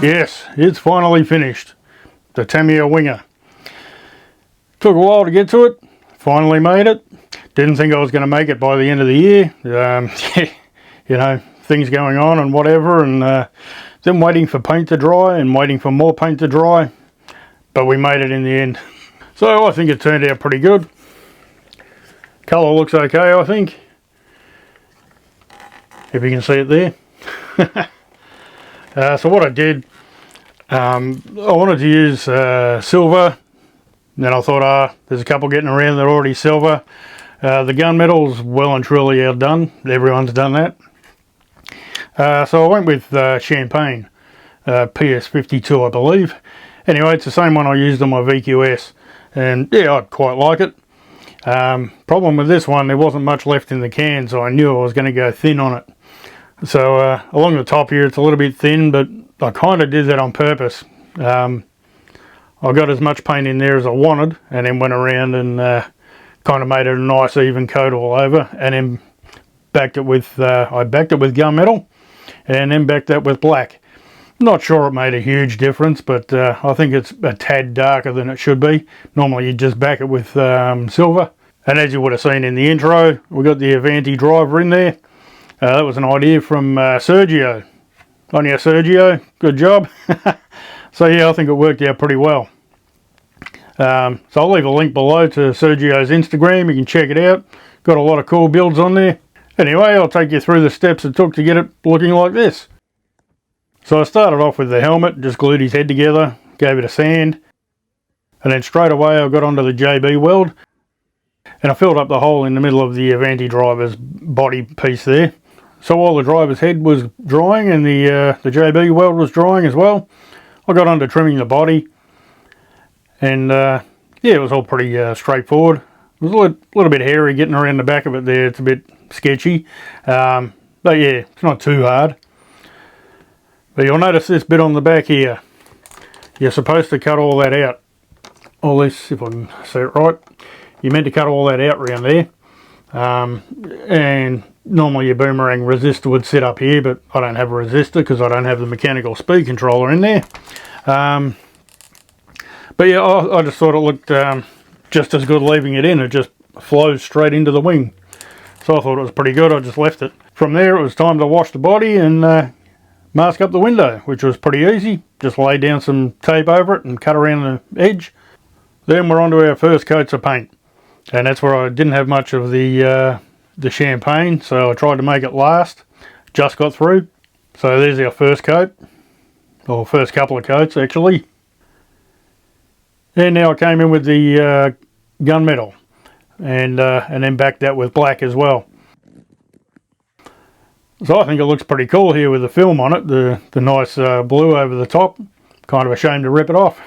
Yes, it's finally finished. The Tamiya Winger. Took a while to get to it. Finally made it. Didn't think I was going to make it by the end of the year. You know, things going on and whatever, and then waiting for paint to dry and waiting for more paint to dry. But we made it in the end. So I think it turned out pretty good. Colour looks okay, I think. If you can see it there. So what I did, I wanted to use silver. Then I thought, there's a couple getting around that are already silver. The gunmetal's well and truly outdone. Everyone's done that. So I went with champagne, PS52 I believe. Anyway, it's the same one I used on my VQS. And yeah, I quite like it. Problem with this one, there wasn't much left in the can, so I knew I was going to go thin on it. So along the top here it's a little bit thin, but I kind of did that on purpose. I got as much paint in there as I wanted, and then went around and kind of made it a nice even coat all over, and then backed it with I backed it with gunmetal, and then backed that with black. Not sure it made a huge difference, but I think it's a tad darker than it should be. Normally you just back it with silver. And as you would have seen in the intro, we got the Avanti driver in there. That was an idea from Sergio. On your Sergio, good job. So yeah, I think it worked out pretty well. So I'll leave a link below to Sergio's Instagram. You can check it out. Got a lot of cool builds on there. Anyway, I'll take you through the steps it took to get it looking like this. So I started off with the helmet, just glued his head together, gave it a sand, and then straight away I got onto the JB weld, and I filled up the hole in the middle of the Avanti driver's body piece there. So while the driver's head was drying and the JB weld was drying as well, I got on to trimming the body, and yeah, it was all pretty straightforward. It was a little bit hairy getting around the back of it there. It's a bit sketchy, but yeah, it's not too hard. But you'll notice this bit on the back here. You're supposed to cut all that out. All this, if I can see it right. You're meant to cut all that out around there. And normally your Boomerang resistor would sit up here, but I don't have a resistor because I don't have the mechanical speed controller in there. But yeah, I just thought it looked just as good leaving it in. It just flows straight into the wing. So I thought it was pretty good. I just left it. From there it was time to wash the body and mask up the window, which was pretty easy. Just lay down some tape over it and cut around the edge. Then we're on to our first coats of paint, and that's where I didn't have much of the champagne, so I tried to make it last. Just got through. So there's our first coat, or first couple of coats actually. And now I came in with the gunmetal, and then backed that with black as well. So I think it looks pretty cool here with the film on it, the nice blue over the top. Kind of ashamed to rip it off.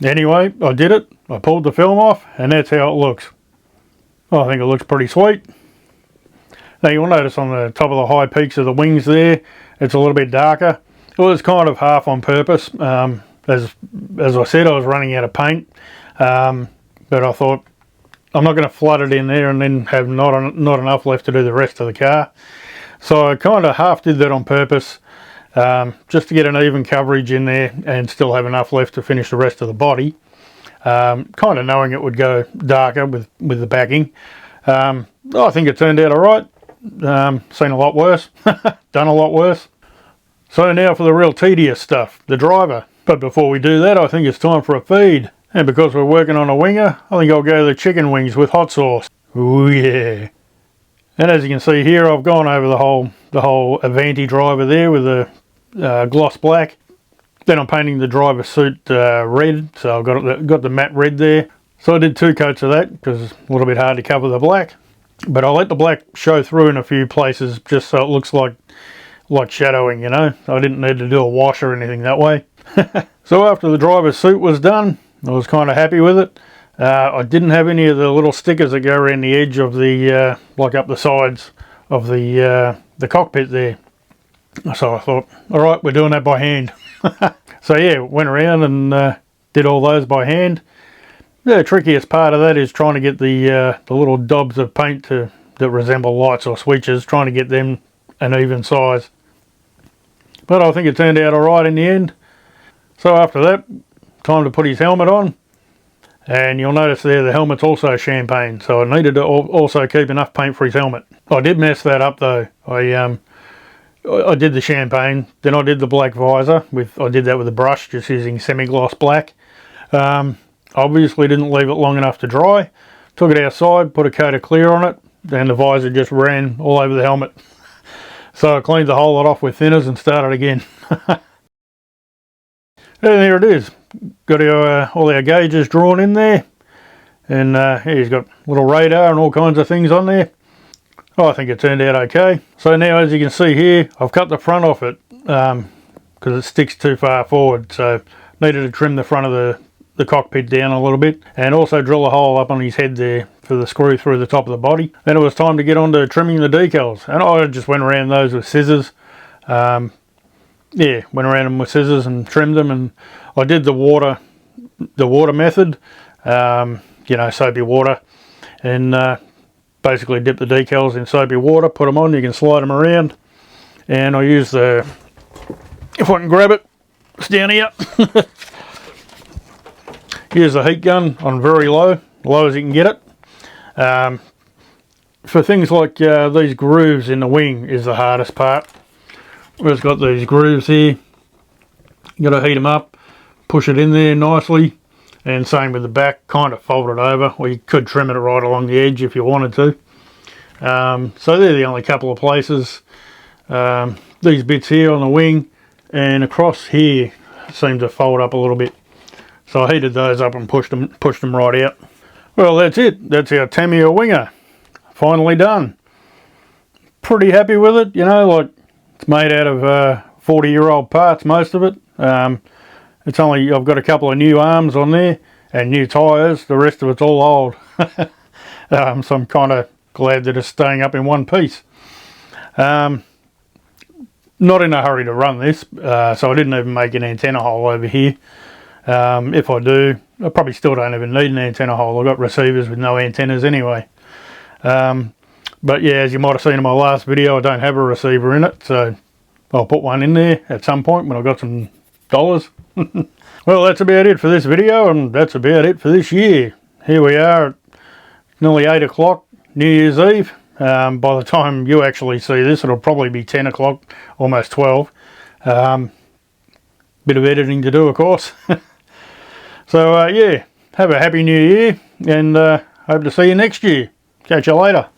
Anyway, I did it. I pulled the film off, and that's how it looks. I think it looks pretty sweet. Now you'll notice on the top of the high peaks of the wings there, it's a little bit darker. Well, it's kind of half on purpose. As I said, I was running out of paint, but I thought, I'm not going to flood it in there and then have not enough left to do the rest of the car. So I kind of half did that on purpose, just to get an even coverage in there and still have enough left to finish the rest of the body. Kind of knowing it would go darker with the backing. I think it turned out alright. Seen a lot worse. Done a lot worse. So now for the real tedious stuff, the driver. But before we do that, I think it's time for a feed. And because we're working on a winger, I think I'll go the chicken wings with hot sauce. Ooh yeah. And as you can see here, I've gone over the whole Avanti driver there with the gloss black. Then I'm painting the driver suit red, so I've got the matte red there. So I did 2 coats of that because it's a little bit hard to cover the black. But I let the black show through in a few places just so it looks like shadowing, you know. I didn't need to do a wash or anything that way. So after the driver's suit was done, I was kind of happy with it. I didn't have any of the little stickers that go around the edge of the, like up the sides of the cockpit there. So I thought, all right, we're doing that by hand. So yeah, went around and did all those by hand. The trickiest part of that is trying to get the little dobs of paint that resemble lights or switches, trying to get them an even size. but I think it turned out alright in the end. So after that, time to put his helmet on. And you'll notice there the helmet's also champagne, so I needed to also keep enough paint for his helmet. I did mess that up though. I did the champagne, then I did the black visor. I did that with a brush, just using semi-gloss black. Obviously didn't leave it long enough to dry. Took it outside, put a coat of clear on it, and the visor just ran all over the helmet. So I cleaned the whole lot off with thinners and started again. And there it is. Got all our gauges drawn in there. And he's got little radar and all kinds of things on there. Oh, I think it turned out okay. So now, as you can see here, I've cut the front off it because it sticks too far forward. So needed to trim the front of the cockpit down a little bit, and also drill a hole up on his head there for the screw through the top of the body. Then it was time to get on to trimming the decals, and I just went around those with scissors. Yeah, went around them with scissors and trimmed them, and I did the water method, you know, soapy water, and basically dip the decals in soapy water, put them on, you can slide them around, and I use if I can grab it, it's down here. Use the heat gun on very low as you can get it. For things like these grooves in the wing is the hardest part. It's got these grooves here. You got to heat them up, push it in there nicely, and same with the back, kind of fold it over, or you could trim it right along the edge if you wanted to. So they're the only couple of places. These bits here on the wing and across here seem to fold up a little bit. So I heated those up and pushed them right out. Well, that's it. That's our Tamiya Winger. Finally done. Pretty happy with it, you know, like it's made out of 40-year-old parts, most of it. It's only, I've got a couple of new arms on there and new tyres. The rest of it's all old. So I'm kind of glad that it's staying up in one piece. Not in a hurry to run this, so I didn't even make an antenna hole over here. If I do, I probably still don't even need an antenna hole. I've got receivers with no antennas anyway. But yeah, as you might have seen in my last video, I don't have a receiver in it, so I'll put one in there at some point when I've got some dollars. Well, that's about it for this video, and that's about it for this year. Here we are at nearly 8 o'clock, New Year's Eve. By the time you actually see this, it'll probably be 10 o'clock, almost 12. Bit of editing to do, of course. So yeah, have a happy new year, and hope to see you next year. Catch you later.